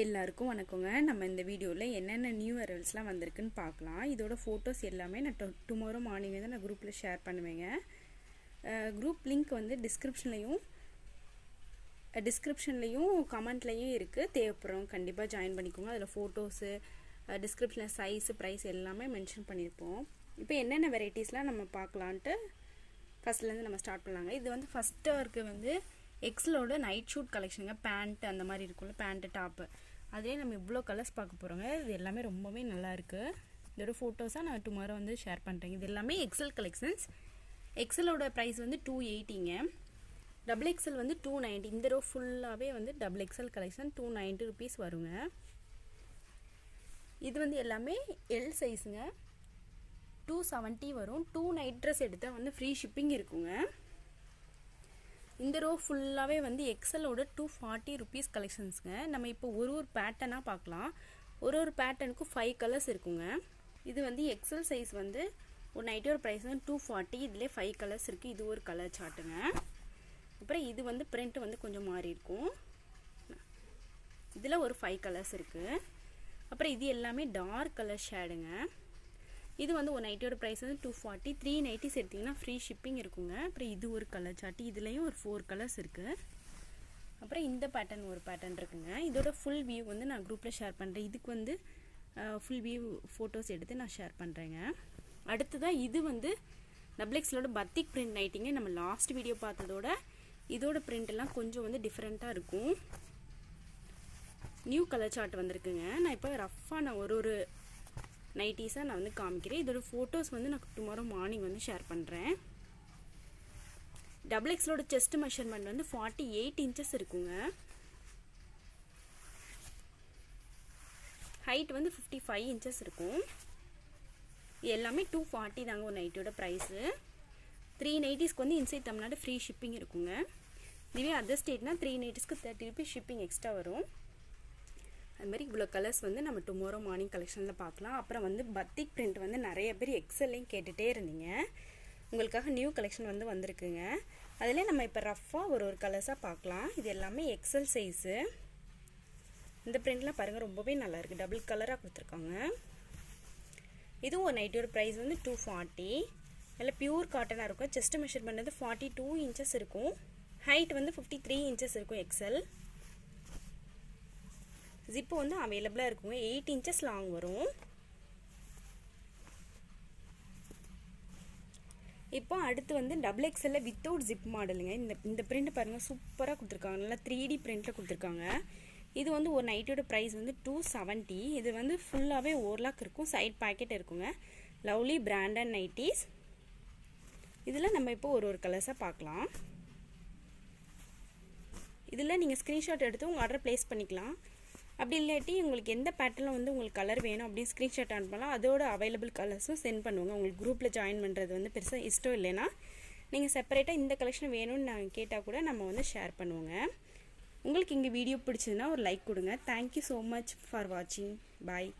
எல்லாருக்கும் வணக்கங்க. நம்ம இந்த வீடியோவில் என்னென்ன நியூ அரைவல்ஸ்லாம் வந்திருக்குன்னு பார்க்கலாம். இதோட ஃபோட்டோஸ் எல்லாமே நான் டுமாரோ மார்னிங் தான் நான் குரூப்பில் ஷேர் பண்ணுவேங்க. குரூப் லிங்க் வந்து டிஸ்கிரிப்ஷன்லேயும் கமெண்ட்லேயும் இருக்குது. தேவைப்படுறவங்க கண்டிப்பாக ஜாயின் பண்ணிக்கோங்க. அதில் ஃபோட்டோஸு, டிஸ்கிரிப்ஷனில் சைஸு, ப்ரைஸ் எல்லாமே மென்ஷன் பண்ணியிருப்போம். இப்போ என்னென்ன வெரைட்டிஸ்லாம் நம்ம பார்க்கலான்ட்டு ஃபஸ்ட்லேருந்து நம்ம ஸ்டார்ட் பண்ணலாங்க. இது வந்து ஃபஸ்ட்டாக இருக்குது வந்து எக்ஸலோட நைட் ஷூட் கலெக்ஷனுங்க. பேண்ட்டு அந்த மாதிரி இருக்கும்ல, பேண்ட்டு டாப்பு, அதிலே நம்ம இவ்வளோ கலர்ஸ் பார்க்க போகிறோங்க. இது எல்லாமே ரொம்பவே நல்லாயிருக்கு. இதோட ஃபோட்டோஸாக நான் டுமாரோ வந்து ஷேர் பண்ணுறேங்க. இது எல்லாமே எக்ஸல் கலெக்ஷன்ஸ். எக்ஸலோட ப்ரைஸ் வந்து 280ங்க. டபுள் எக்ஸல் வந்து 290. இந்த ரோ ஃபுல்லாகவே வந்து டபுள் எக்ஸல் கலெக்ஷன் 290 ருபீஸ் வருங்க. இது வந்து எல்லாமே எல் சைஸுங்க. 270 வரும். 2 நைட் ட்ரெஸ் எடுத்தால் வந்து ஃப்ரீ ஷிப்பிங் இருக்குங்க. இந்த ரோ ஃபுல்லாகவே வந்து எக்ஸலோட 240 ருபீஸ் கலெக்ஷன்ஸுங்க. நம்ம இப்போ ஒரு பேட்டர்னாக பார்க்கலாம். ஒரு பேட்டர்னுக்கும் 5 கலர்ஸ் இருக்குங்க. இது வந்து எக்ஸல் சைஸ் வந்து ஒரு நைட்டோட ப்ரைஸ் வந்து 240. இதிலே 5 கலர்ஸ் இருக்குது. இது ஒரு கலர் சார்ட்டுங்க. அப்புறம் இது வந்து பிரிண்ட் வந்து கொஞ்சம் மாறி இருக்கும். இதில் ஒரு 5 கலர்ஸ் இருக்குது. அப்புறம் இது எல்லாமே டார்க் கலர் ஷேடுங்க. இது வந்து ஒரு நைட்டியோட ப்ரைஸ் வந்து 240. 3 நைட்டிஸ் எடுத்திங்கன்னா ஃப்ரீ ஷிப்பிங் இருக்குங்க. அப்புறம் இது ஒரு கலர் சார்ட்டு. இதுலேயும் ஒரு 4 கலர்ஸ் இருக்குது. அப்புறம் இந்த பேட்டர்ன் ஒரு பேட்டர்ன் இருக்குங்க. இதோட ஃபுல் வியூ வந்து நான் குரூப்பில் ஷேர் பண்ணுறேன். இதுக்கு வந்து ஃபுல் வியூ ஃபோட்டோஸ் எடுத்து நான் ஷேர் பண்ணுறேங்க. அடுத்ததான் இது வந்து டபுள் எக்ஸலோட பத்திக் பிரிண்ட் நைட்டிங்க. நம்ம லாஸ்ட் வீடியோ பார்த்ததோட இதோட பிரிண்ட் எல்லாம் கொஞ்சம் வந்து டிஃப்ரெண்ட்டாக இருக்கும். நியூ கலர் சார்ட் வந்திருக்குங்க. நான் இப்போ ரஃப்பாக நான் ஒரு நைட்டிஸாக நான் வந்து காமிக்கிறேன். இதோட ஃபோட்டோஸ் வந்து நான் டுமாரோ மார்னிங் வந்து ஷேர் பண்ணுறேன். டபுள் எக்ஸலோட செஸ்ட் மெஷர்மெண்ட் வந்து 48 இன்ச்சஸ் இருக்குங்க. ஹைட் வந்து 55 இன்ச்சஸ் இருக்கும். எல்லாமே 240 தாங்க ஒரு நைட்டோட ப்ரைஸு. 3 நைட்டிஸ்க்கு வந்து இன்சைட் தமிழ்நாடு ஃப்ரீ ஷிப்பிங் இருக்குங்க. இதுவே அதர் ஸ்டேட்னா 3 நைட்டிஸ்க்கு 30 ருபீஸ் ஷிப்பிங் எக்ஸ்ட்ரா வரும். அது மாதிரி இவ்வளோ கலர்ஸ் வந்து நம்ம டுமாரோ மார்னிங் கலெக்ஷனில் பார்க்கலாம். அப்புறம் வந்து பத்திக் பிரிண்ட் வந்து நிறைய பேர் எக்ஸல்லையும் கேட்டுகிட்டே இருந்தீங்க. உங்களுக்காக நியூ கலெக்ஷன் வந்து வந்திருக்குங்க. அதில் நம்ம இப்போ ரஃப்பாக ஒரு கலர்ஸாக பார்க்கலாம். இது எல்லாமே எக்ஸல் சைஸு. இந்த பிரிண்ட்லாம் பாருங்கள், ரொம்பவே நல்லாயிருக்கு. டபுள் கலராக கொடுத்துருக்காங்க. இதுவும் ஒரு நைட்டோட ப்ரைஸ் வந்து 240. நல்லா பியூர் காட்டனாக இருக்கும். செஸ்ட் மெஷர்மெண்ட் வந்து 42 இன்ச்சஸ் இருக்கும். ஹைட் வந்து 53 இன்ச்சஸ் இருக்கும் எக்ஸல். ஜிப்பு வந்து அவைலபிளாக இருக்குங்க. 8 இன்ச்சஸ் லாங் வரும். இப்போ அடுத்து வந்து டபுள் எக்ஸல்ல வித்தவுட் ஜிப் மாடலுங்க. இந்த பிரிண்ட் பாருங்கள், சூப்பராக கொடுத்துருக்காங்க. நல்லா 3D பிரிண்ட்டில் கொடுத்துருக்காங்க. இது வந்து ஒரு நைட்டோட ப்ரைஸ் வந்து 270. இது வந்து ஃபுல்லாகவே ஓவர்லாக் இருக்கும். சைட் பாக்கெட் இருக்குங்க. Lovely branded nighties. இதில் நம்ம இப்போ ஒரு கலர்ஸாக பார்க்கலாம். இதில் நீங்கள் ஸ்க்ரீன்ஷாட் எடுத்து உங்கள் ஆர்டர் ப்ளேஸ் பண்ணிக்கலாம். அப்படி இல்லாட்டி உங்களுக்கு எந்த பேட்டர்னில் வந்து உங்களுக்கு கலர் வேணும் அப்படின்னு ஸ்க்ரீன்ஷாட் அனுப்பலாம். அதோட அவைலபிள் கலர்ஸும் சென்ட் பண்ணுவாங்க. உங்களுக்கு குரூப்பில் ஜாயின் பண்ணுறது வந்து பெருசாக இஷ்டம் இல்லைன்னா நீங்கள் செப்பரேட்டாக இந்த கலெக்ஷன் வேணும்னு நாங்கள் கேட்டால் கூட நம்ம வந்து ஷேர் பண்ணுவோங்க. உங்களுக்கு இங்கே வீடியோ பிடிச்சதுன்னா ஒரு லைக் கொடுங்க. தேங்க்யூ ஸோ மச் ஃபார் வாட்சிங். பாய்.